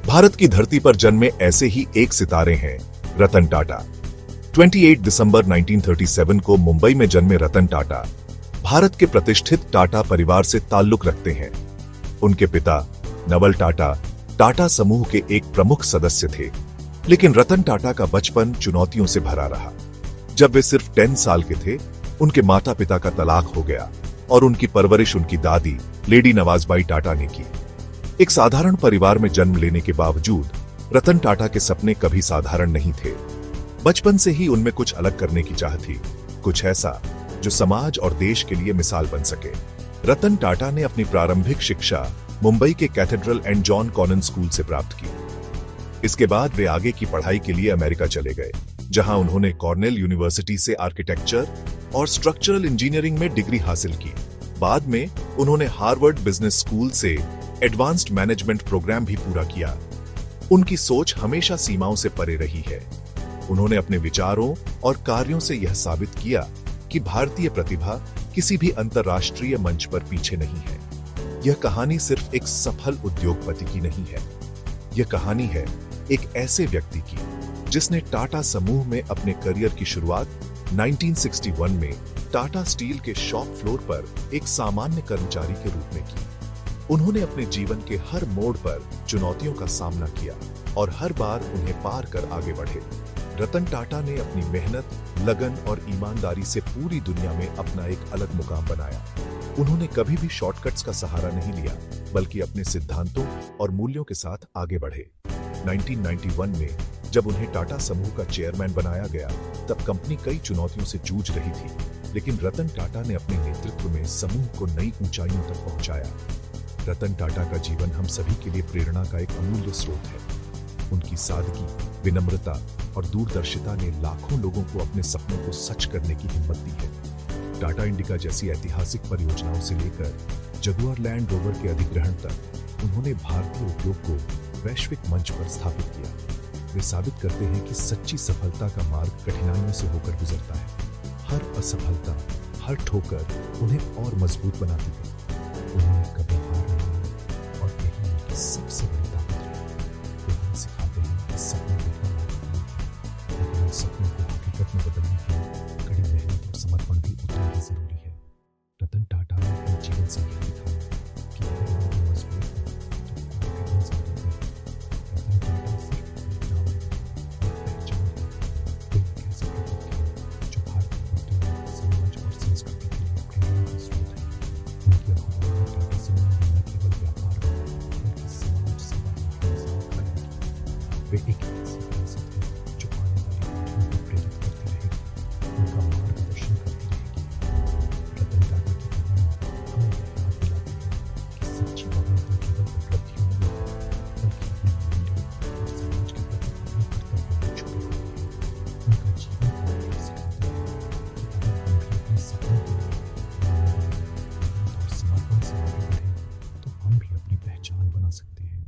भारत की धरती पर जन्मे ऐसे ही एक सितारे हैं, रतन टाटा। 28 दिसंबर 1937 को मुंबई में जन्मे रतन टाटा भारत के प्रतिष्ठित टाटा परिवार से ताल्लुक रखते हैं। उनके पिता नवल टाटा टाटा समूह के एक प्रमुख सदस्य थे, लेकिन रतन टाटा का बचपन चुनौतियों से भरा रहा। जब वे सिर्फ 10 साल के थे, उनके माता पिता का तलाक हो गया और उनकी परवरिश उनकी दादी लेडी नवाजबाई टाटा ने की। एक साधारण परिवार में जन्म लेने के बावजूद रतन टाटा के सपने कभी साधारण नहीं थे। बचपन से ही उनमें कुछ अलग करने की चाह थी, कुछ ऐसा जो समाज और देश के लिए मिसाल बन सके। रतन टाटा ने अपनी प्रारंभिक शिक्षा मुंबई के cathedral and John Connon school से प्राप्त की। इसके बाद वे आगे की पढ़ाई के लिए अमेरिका चले गए, जहां उन्होंने कॉर्नेल यूनिवर्सिटी से आर्किटेक्चर और स्ट्रक्चरल इंजीनियरिंग में डिग्री हासिल की। बाद में उन्होंने हार्वर्ड बिजनेस स्कूल से एडवांस्ड मैनेजमेंट प्रोग्राम भी पूरा किया। उनकी सोच हमेशा सीमाओं से परे रही है। उन्होंने अपने विचारों और कार्यों से यह साबित किया कि भारतीय प्रतिभा किसी भी अंतर्राष्ट्रीय मंच पर पीछे नहीं है। यह कहानी सिर्फ एक सफल उद्योगपति की नहीं है, यह कहानी है एक ऐसे व्यक्ति की जिसने टाटा समूह में अपने करियर की शुरुआत 1961 में टाटा स्टील के शॉप फ्लोर पर एक सामान्य कर्मचारी के रूप में की। उन्होंने अपने जीवन के हर मोड़ पर चुनौतियों का सामना किया और हर बार उन्हें पार कर आगे बढ़े। रतन टाटा ने अपनी मेहनत, लगन और ईमानदारी से पूरी दुनिया में अपना एक अलग मुकाम बनाया। उन्होंने कभी भी शॉर्टकट्स का सहारा नहीं लिया, बल्कि अपने सिद्धांतों और मूल्यों के साथ आगे बढ़े। 1991 में जब उन्हें टाटा समूह का चेयरमैन बनाया गया, तब कंपनी कई चुनौतियों से जूझ रही थी, लेकिन रतन टाटा ने अपने नेतृत्व में समूह को नई ऊंचाइयों तक पहुंचाया। रतन टाटा का जीवन हम सभी के लिए प्रेरणा का एक अमूल्य स्रोत है। उनकी सादगी, विनम्रता और दूरदर्शिता ने लाखों लोगों को अपने सपनों को सच करने की हिम्मत दी है। टाटा इंडिका जैसी ऐतिहासिक परियोजनाओं से लेकर जगुआर लैंड रोवर के अधिग्रहण तक उन्होंने भारतीय उद्योग को वैश्विक मंच पर स्थापित किया। वे साबित करते हैं कि सच्ची सफलता का मार्ग कठिनाइयों से होकर गुजरता है। हर असफलता, हर ठोकर उन्हें और मजबूत बनाती है। उन्होंने कभी हार नहीं मानी और यही उनकी सबसे बड़ी ताकत है। वे हमें सिखाते हैं कि सपने देखना मुमकिन नहीं, लेकिन उन सपनों को हकीकत में बदलने के लिए कड़ी मेहनत और समर्पण भी उतना ही जरूरी है। रतन टाटा ने अपने जीवन से यह दिखाया कि अगर लोग मजबूत हैं तो कोई भी इंसान नहीं है। रतन टाटा सिर्फ एक नाम नहीं, एक पहचान है। वे एक ऐसे प्रतीक हैं जो भारतीय उद्योग, समाज और संस्कृति के लिए प्रेरणा का स्रोत है। उनकी अगुवाई में टाटा समूह ने न केवल व्यापार में, बल्कि समाज सेवा में अपनी मिसाल कायम की। वे एक ऐसी विरासत है जो आने वाली पीढ़ियों को प्रेरित करती रहेगी, उनका मार्गदर्शन करती रहेगी। रतन टाटा की कहानी हमें यह याद दिलाती है कि सच्ची महानता केवल उपलब्धियों में नहीं, बल्कि अपने मूल्यों और समाज के प्रति अपने कर्तव्यों में छुपी होती है। उनका जीवन हमें यह सिखाता है कि अगर हम भी अपने सपनों के लिए ईमानदारी और समर्पण से आगे बढ़े, तो हम भी अपनी पहचान बना सकते हैं।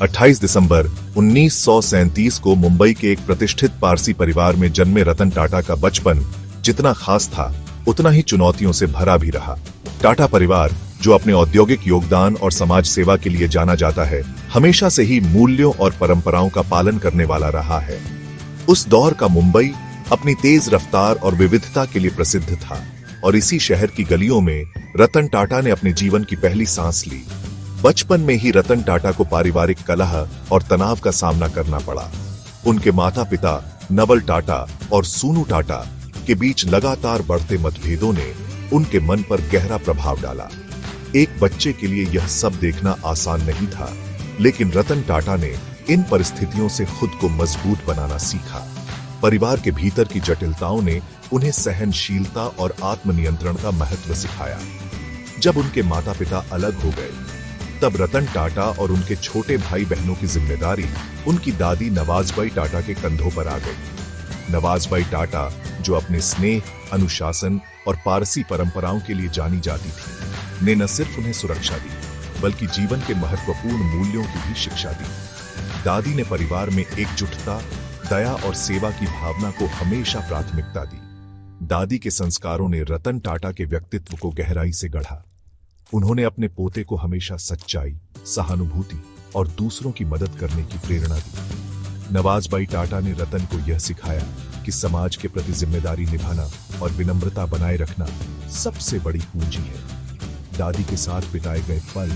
28 दिसंबर 1937 को मुंबई के एक प्रतिष्ठित पारसी परिवार में जन्मे रतन टाटा का बचपन जितना खास था, उतना ही चुनौतियों से भरा भी रहा। टाटा परिवार, जो अपने औद्योगिक योगदान और समाज सेवा के लिए जाना जाता है, हमेशा से ही मूल्यों और परंपराओं का पालन करने वाला रहा है। उस दौर का मुंबई अपनी तेज रफ्तार और विविधता के लिए प्रसिद्ध था, और इसी शहर की गलियों में रतन टाटा ने अपने जीवन की पहली सांस ली। बचपन में ही रतन टाटा को पारिवारिक कलह और तनाव का सामना करना पड़ा। उनके माता पिता नवल टाटा और सूनू टाटा के बीच लगातार बढ़ते मतभेदों ने उनके मन पर गहरा प्रभाव डाला। एक बच्चे के लिए यह सब देखना आसान नहीं था, लेकिन रतन टाटा ने इन परिस्थितियों से खुद को मजबूत बनाना सीखा। परिवार के भीतर की जटिलताओं ने उन्हें सहनशीलता और आत्मनियंत्रण का महत्व सिखाया। जब उनके माता पिता अलग हो गए, तब रतन टाटा और उनके छोटे भाई बहनों की जिम्मेदारी उनकी दादी नवाजबाई टाटा के कंधों पर आ गई। नवाजबाई टाटा, जो अपने स्नेह, अनुशासन और पारसी परंपराओं के लिए जानी जाती थी, ने न सिर्फ उन्हें सुरक्षा दी, बल्कि जीवन के महत्वपूर्ण मूल्यों की भी शिक्षा दी। दादी ने परिवार में एकजुटता, दया और सेवा की भावना को हमेशा प्राथमिकता दी। दादी के संस्कारों ने रतन टाटा के व्यक्तित्व को गहराई से गढ़ा। उन्होंने अपने पोते को हमेशा सच्चाई, सहानुभूति और दूसरों की मदद करने की प्रेरणा दी। नवाज़बाई टाटा ने रतन को यह सिखाया कि समाज के प्रति जिम्मेदारी निभाना और विनम्रता बनाए रखना सबसे बड़ी पूंजी है। दादी के साथ बिताए गए पल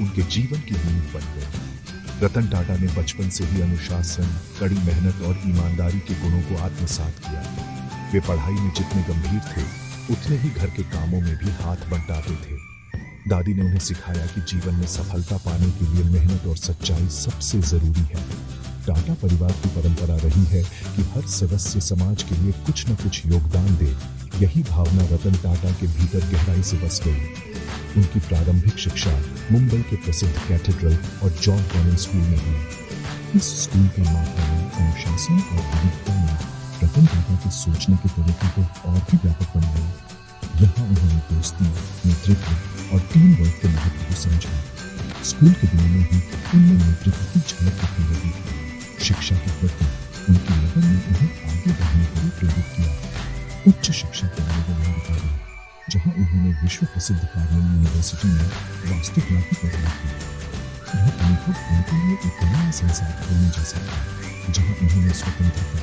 उनके जीवन की नींव बन गए। रतन टाटा ने बचपन से ही अनुशासन, कड़ी मेहनत और ईमानदारी के गुणों को आत्मसात किया। वे पढ़ाई में जितने गंभीर थे, उतने ही घर के कामों में भी हाथ बंटाते थे। दादी ने उन्हें सिखाया कि जीवन में सफलता पाने के लिए मेहनत और सच्चाई सबसे जरूरी है। टाटा परिवार की परंपरा रही है कि हर सदस्य समाज के लिए कुछ न कुछ योगदान दे। यही भावना रतन टाटा के भीतर गहराई से बस गई। उनकी प्रारंभिक शिक्षा मुंबई के प्रसिद्ध कैथेड्रल और जॉन कॉन्वेंट स्कूल में हुई। इस स्कूल का माध्यम अनुशासन और विविधता ने रतन टाटा के सोचने के तरीके को और भी व्यापक बनाया। यहाँ उन्होंने दोस्ती, नेतृत्व और टीम वर्क के महत्व को समझा। स्कूल के दिनों में ही उनमें नेतृत्व की झलक दिखने लगी। शिक्षा के प्रति उनकी लगन ने उन्हें आगे बढ़ने के लिए प्रेरित किया। उच्च शिक्षा के लिए वो अमेरिका गए, जहाँ उन्होंने विश्व प्रसिद्ध कार्नेल यूनिवर्सिटी में वास्तुकला की पढ़ाई की। यह अनुभव उनके लिए एक नया संसार खोलने जैसा था, जहाँ उन्होंने स्वतंत्रता,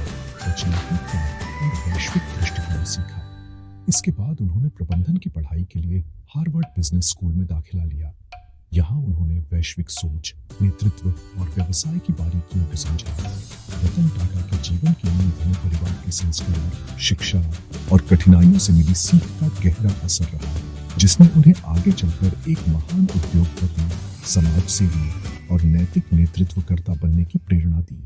रचनात्मकता और वैश्विक दृष्टिकोण सीखा। इसके बाद उन्होंने प्रबंधन की पढ़ाई के लिए हार्वर्ड बिजनेस स्कूल में दाखिला लिया। यहाँ उन्होंने वैश्विक सोच, नेतृत्व और व्यवसाय की बारीकियों को समझा। रतन टाटा के जीवन की नींव में परिवार के संस्कार, शिक्षा और कठिनाइयों से मिली सीख का गहरा असर रहा, जिसने उन्हें आगे चलकर एक महान उद्योगपति, समाज सेवी और नैतिक नेतृत्वकर्ता बनने की प्रेरणा दी।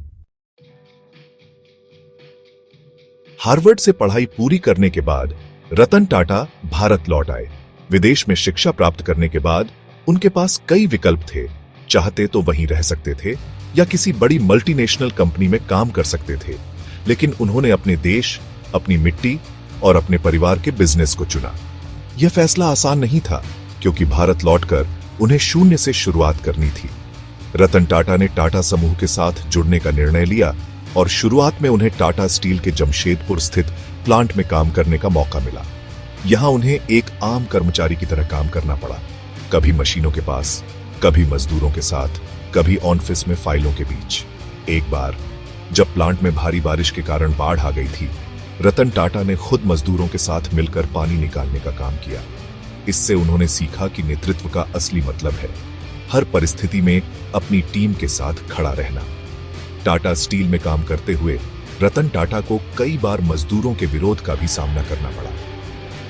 हार्वर्ड से पढ़ाई पूरी करने के बाद रतन टाटा भारत लौट आए। विदेश में शिक्षा प्राप्त करने के बाद उनके पास कई विकल्प थे। चाहते तो वहीं रह सकते थे या किसी बड़ी मल्टीनेशनल कंपनी में काम कर सकते थे, लेकिन उन्होंने अपने देश, अपनी मिट्टी और अपने परिवार के बिजनेस को चुना। यह फैसला आसान नहीं था, क्योंकि भारत लौटकर उन्हें शून्य से शुरुआत करनी थी। रतन टाटा ने टाटा समूह के साथ जुड़ने का निर्णय लिया और शुरुआत में उन्हें टाटा स्टील के जमशेदपुर स्थित प्लांट में काम करने का मौका मिला। यहां उन्हें एक आम कर्मचारी की तरह काम करना पड़ा, कभी मशीनों के पास, कभी मजदूरों के साथ, कभी ऑफिस में फाइलों के बीच। एक बार जब प्लांट में भारी बारिश के कारण बाढ़ आ गई थी, रतन टाटा ने खुद मजदूरों के साथ मिलकर पानी निकालने का काम किया। इससे उन्होंने सीखा कि नेतृत्व का असली मतलब है हर परिस्थिति में अपनी टीम के साथ खड़ा रहना। टाटा स्टील में काम करते हुए रतन टाटा को कई बार मजदूरों के विरोध का भी सामना करना पड़ा।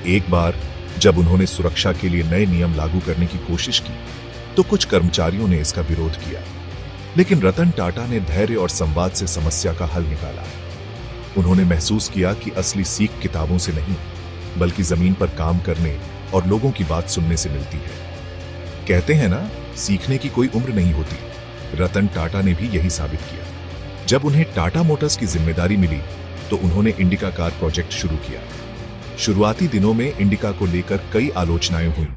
एक बार जब उन्होंने सुरक्षा के लिए नए नियम लागू करने की कोशिश की, तो कुछ कर्मचारियों ने इसका विरोध किया, लेकिन रतन टाटा ने धैर्य और संवाद से समस्या का हल निकाला। उन्होंने महसूस किया कि असली सीख किताबों से नहीं, बल्कि जमीन पर काम करने और लोगों की बात सुनने से मिलती है। कहते हैं ना, सीखने की कोई उम्र नहीं होती। रतन टाटा ने भी यही साबित किया। जब उन्हें टाटा मोटर्स की जिम्मेदारी मिली, तो उन्होंने इंडिका कार प्रोजेक्ट शुरू किया। शुरुआती दिनों में इंडिका को लेकर कई आलोचनाएं हुई,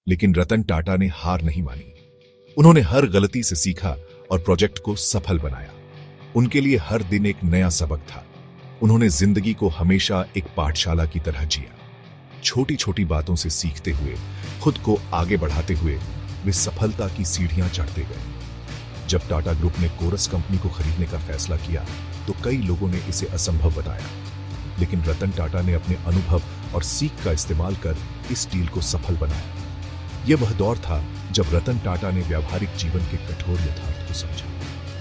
लेकिन रतन टाटा ने हार नहीं मानी। उन्होंने हर गलती से सीखा और प्रोजेक्ट को सफल बनाया। उनके लिए हर दिन एक नया सबक था। उन्होंने जिंदगी को हमेशा एक पाठशाला की तरह जिया। छोटी छोटी बातों से सीखते हुए, खुद को आगे बढ़ाते हुए वे सफलता की सीढ़ियां चढ़ते गए। जब टाटा ग्रुप ने कोरस कंपनी को खरीदने का फैसला किया, तो कई लोगों ने इसे असंभव बताया, लेकिन रतन टाटा ने अपने अनुभव और सीख का इस्तेमाल कर इस डील को सफल बनाया। यह वह दौर था जब रतन टाटा ने व्यावहारिक जीवन के कठोर यथार्थ को समझा।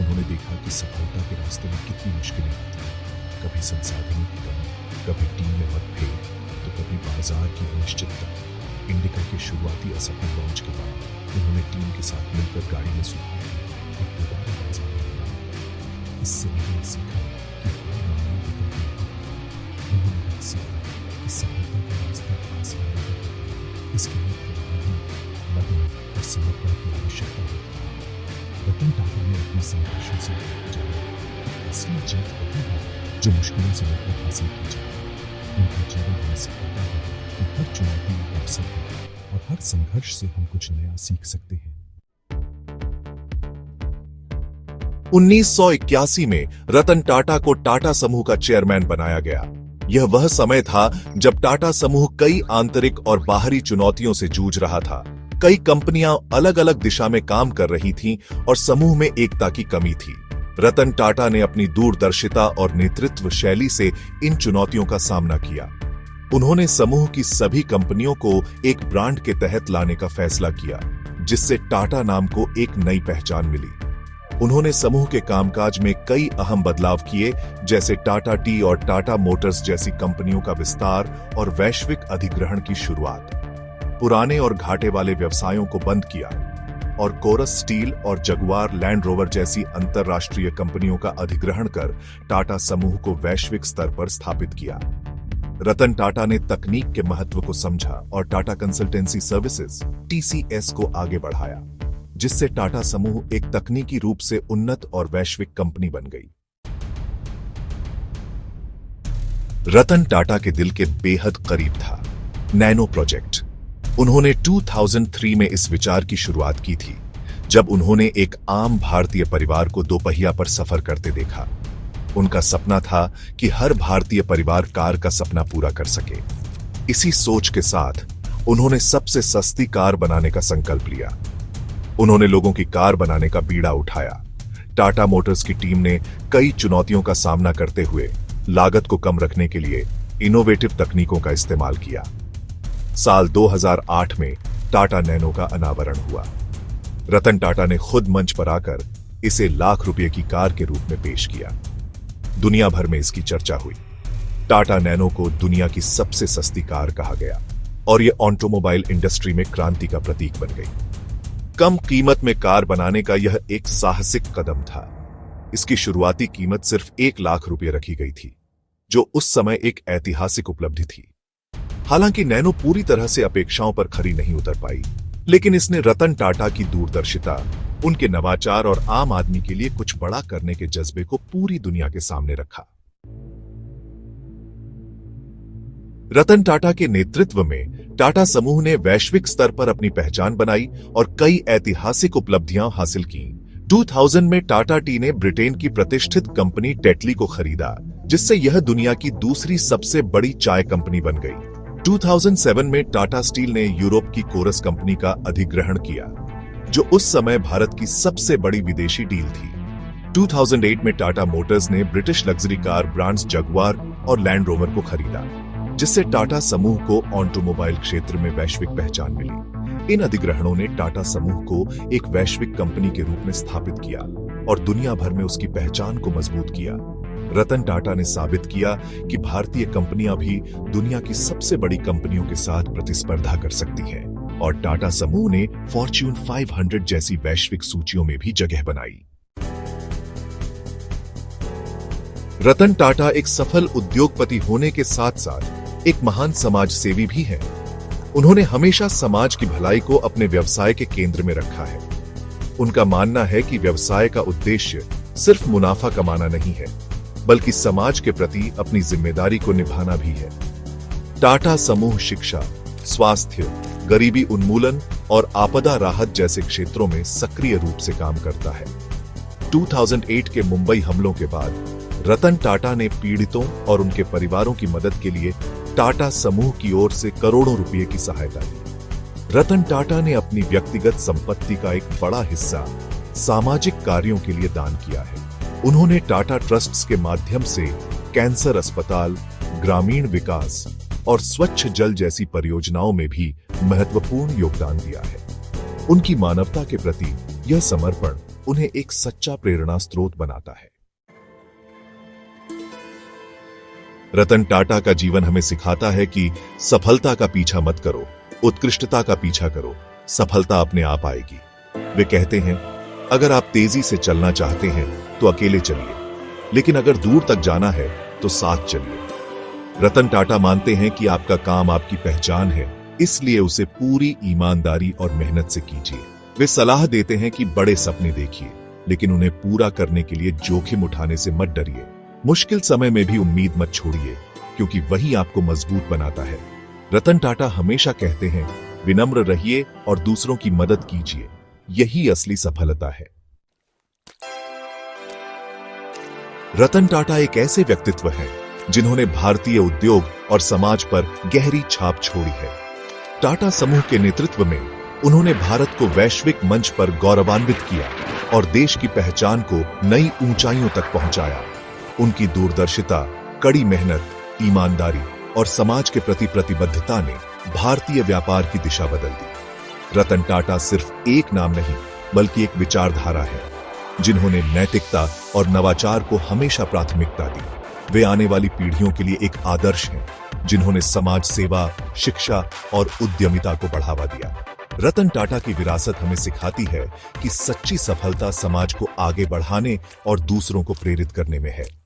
उन्होंने देखा कि सफलता के रास्ते में कितनी मुश्किलें आती हैं, कभी संसाधनों की कमी, कभी टीम में मतभेद, तो कभी बाजार की अनिश्चितता। इंडिका के शुरुआती असफल लॉन्च के बाद उन्होंने टीम के साथ मिलकर गाड़ी में सुधार किया और दोबारा बाजार में लाया। इससे उन्होंने सीखा कि हार मानने की गलती नहीं। उन्होंने सीखा कि सफलता का रास्ता आसान नहीं है। इसके लिए प्रबंधन, लगन और समर्पण की आवश्यकता होती है। रतन टाटा ने अपने संघर्षों से जाना कि असली जीत वही है जो मुश्किलों से मिलकर हासिल की जाए। उनका जीवन हमें सिखाता है कि हर चुनौती एक अवसर है और हर संघर्ष से हम कुछ नया सीख सकते हैं। 1981 में रतन टाटा को टाटा समूह का चेयरमैन बनाया गया। यह वह समय था जब टाटा समूह कई आंतरिक और बाहरी चुनौतियों से जूझ रहा था। कई कंपनियां अलग अलग दिशा में काम कर रही थीं और समूह में एकता की कमी थी। रतन टाटा ने अपनी दूरदर्शिता और नेतृत्व शैली से इन चुनौतियों का सामना किया। उन्होंने समूह की सभी कंपनियों को एक ब्रांड के तहत लाने का फैसला किया, जिससे टाटा नाम को एक नई पहचान मिली। उन्होंने समूह के कामकाज में कई अहम बदलाव किए, जैसे टाटा टी और टाटा मोटर्स जैसी कंपनियों का विस्तार और वैश्विक अधिग्रहण की शुरुआत। पुराने और घाटे वाले व्यवसायों को बंद किया और कोरस स्टील और जगुआर लैंड रोवर जैसी अंतरराष्ट्रीय कंपनियों का अधिग्रहण कर टाटा समूह को वैश्विक स्तर पर स्थापित किया। रतन टाटा ने तकनीक के महत्व को समझा और टाटा कंसल्टेंसी सर्विसेज (TCS) को आगे बढ़ाया, जिससे टाटा समूह एक तकनीकी रूप से उन्नत और वैश्विक कंपनी बन गई। रतन टाटा के दिल के बेहद करीब था नैनो प्रोजेक्ट। उन्होंने 2003 में इस विचार की शुरुआत की थी, जब उन्होंने एक आम भारतीय परिवार को दोपहिया पर सफर करते देखा। उनका सपना था कि हर भारतीय परिवार कार का सपना पूरा कर सके। इसी सोच के साथ उन्होंने सबसे सस्ती कार बनाने का संकल्प लिया। उन्होंने लोगों की कार बनाने का बीड़ा उठाया। टाटा मोटर्स की टीम ने कई चुनौतियों का सामना करते हुए लागत को कम रखने के लिए इनोवेटिव तकनीकों का इस्तेमाल किया। साल 2008 में टाटा नैनो का अनावरण हुआ। रतन टाटा ने खुद मंच पर आकर इसे लाख रुपए की कार के रूप में पेश किया। दुनिया भर में इसकी चर्चा हुई। टाटा नैनो को दुनिया की सबसे सस्ती कार कहा गया और यह ऑटोमोबाइल इंडस्ट्री में क्रांति का प्रतीक बन गई। कम कीमत में कार बनाने का यह एक साहसिक कदम था। इसकी शुरुआती कीमत सिर्फ 1 लाख रुपए रखी गई थी, जो उस समय एक ऐतिहासिक उपलब्धि थी। हालांकि नैनो पूरी तरह से अपेक्षाओं पर खरी नहीं उतर पाई, लेकिन इसने रतन टाटा की दूरदर्शिता, उनके नवाचार और आम आदमी के लिए कुछ बड़ा करने के जज्बे को पूरी दुनिया के सामने रखा। रतन टाटा के नेतृत्व में टाटा समूह ने वैश्विक स्तर पर अपनी पहचान बनाई और कई ऐतिहासिक उपलब्धियां हासिल की। 2000 में टाटा टी ने ब्रिटेन की प्रतिष्ठित कंपनी टेटली को खरीदा, जिससे यह दुनिया की दूसरी सबसे बड़ी चाय कंपनी बन गई। 2007 में टाटा स्टील ने यूरोप की कोरस कंपनी का अधिग्रहण किया, जो उस समय भारत की सबसे बड़ी विदेशी डील थी। 2008 में टाटा मोटर्स ने British luxury car brands Jaguar और लैंड रोवर को खरीदा, जिससे टाटा समूह को ऑटोमोबाइल क्षेत्र में वैश्विक पहचान मिली। इन अधिग्रहणों ने टाटा समूह को एक वैश्विक कंपनी के रूप में स्थापित किया और दुनिया भर में उसकी पहचान को मजबूत किया। रतन टाटा ने साबित किया कि भारतीय कंपनियां भी दुनिया की सबसे बड़ी कंपनियों के साथ प्रतिस्पर्धा कर सकती हैं, और टाटा समूह ने फॉर्च्यून 500 जैसी वैश्विक सूचियों में भी जगह बनाई। रतन टाटा एक सफल उद्योगपति होने के साथ साथ एक महान समाज सेवी भी हैं। उन्होंने हमेशा समाज की भलाई को अपने व्यवसाय के केंद्र में रखा है। उनका मानना है कि व्यवसाय का उद्देश्य सिर्फ मुनाफा कमाना नहीं है, बल्कि समाज के प्रति अपनी जिम्मेदारी को निभाना भी है। टाटा समूह शिक्षा, स्वास्थ्य, गरीबी उन्मूलन और आपदा राहत जैसे क्षेत्रों में सक्रिय रूप से काम करता है। 2008 के मुंबई हमलों के बाद रतन टाटा ने पीड़ितों और उनके परिवारों की मदद के लिए टाटा समूह की ओर से करोड़ों रुपए की सहायता दी। रतन टाटा ने अपनी व्यक्तिगत संपत्ति का एक बड़ा हिस्सा सामाजिक कार्यों के लिए दान किया है। उन्होंने टाटा ट्रस्ट्स के माध्यम से कैंसर अस्पताल, ग्रामीण विकास और स्वच्छ जल जैसी परियोजनाओं में भी महत्वपूर्ण योगदान दिया है। उनकी मानवता के प्रति यह समर्पण उन्हें एक सच्चा प्रेरणा स्रोत बनाता है। रतन टाटा का जीवन हमें सिखाता है कि सफलता का पीछा मत करो, उत्कृष्टता का पीछा करो, सफलता अपने आप आएगी। वे कहते हैं, अगर आप तेजी से चलना चाहते हैं तो अकेले चलिए, लेकिन अगर दूर तक जाना है तो साथ चलिए। रतन टाटा मानते हैं कि आपका काम आपकी पहचान है, इसलिए उसे पूरी ईमानदारी और मेहनत से कीजिए। वे सलाह देते हैं कि बड़े सपने देखिए, लेकिन उन्हें पूरा करने के लिए जोखिम उठाने से मत डरिए। मुश्किल समय में भी उम्मीद मत छोड़िए, क्योंकि वही आपको मजबूत बनाता है। रतन टाटा हमेशा कहते हैं, विनम्र रहिए और दूसरों की मदद कीजिए, यही असली सफलता है। रतन टाटा एक ऐसे व्यक्तित्व हैं जिन्होंने भारतीय उद्योग और समाज पर गहरी छाप छोड़ी है। टाटा समूह के नेतृत्व में उन्होंने भारत को वैश्विक मंच पर गौरवान्वित किया और देश की पहचान को नई ऊंचाइयों तक पहुंचाया। उनकी दूरदर्शिता, कड़ी मेहनत, ईमानदारी और समाज के प्रति प्रतिबद्धता ने भारतीय व्यापार की दिशा बदल दी। रतन टाटा सिर्फ एक नाम नहीं, बल्कि एक विचारधारा है, जिन्होंने नैतिकता और नवाचार को हमेशा प्राथमिकता दी। वे आने वाली पीढ़ियों के लिए एक आदर्श हैं, जिन्होंने समाज सेवा, शिक्षा और उद्यमिता को बढ़ावा दिया। रतन टाटा की विरासत हमें सिखाती है कि सच्ची सफलता समाज को आगे बढ़ाने और दूसरों को प्रेरित करने में है।